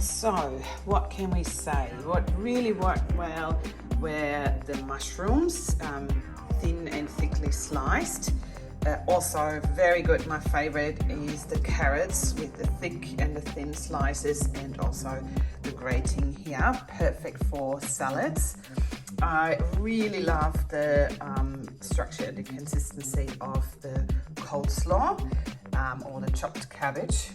So what can we say? What really worked well were the mushrooms, thin and thickly sliced. Also very good, my favorite is the carrots with the thick and the thin slices, and also the grating here, perfect for salads. I really love the structure, the consistency of the coleslaw or the chopped cabbage.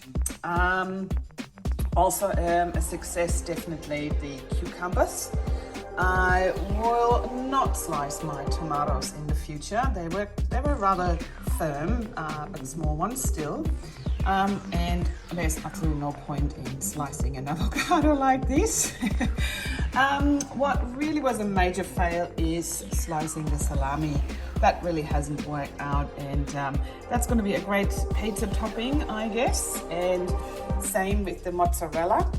Also a success, definitely the cucumbers. I will not slice my tomatoes in the future. They were rather firm, but small ones still. And there's absolutely no point in slicing an avocado like this. What really was a major fail is slicing the salami. That really hasn't worked out, and that's going to be a great pizza topping, I guess. And same with the mozzarella.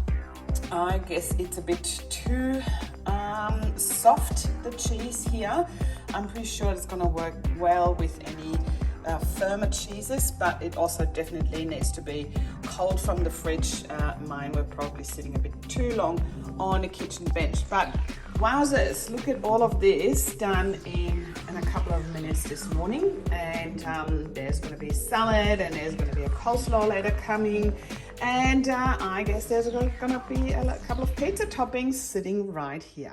I guess it's a bit too soft, the cheese here. I'm pretty sure it's going to work well with any firmer cheeses, but it also definitely needs to be cold from the fridge. Mine were probably sitting a bit too long on a kitchen bench, but wowzers, look at all of this done in a couple of minutes this morning. And there's going to be salad, and there's going to be a coleslaw later coming, and I guess there's going to be a couple of pizza toppings sitting right here.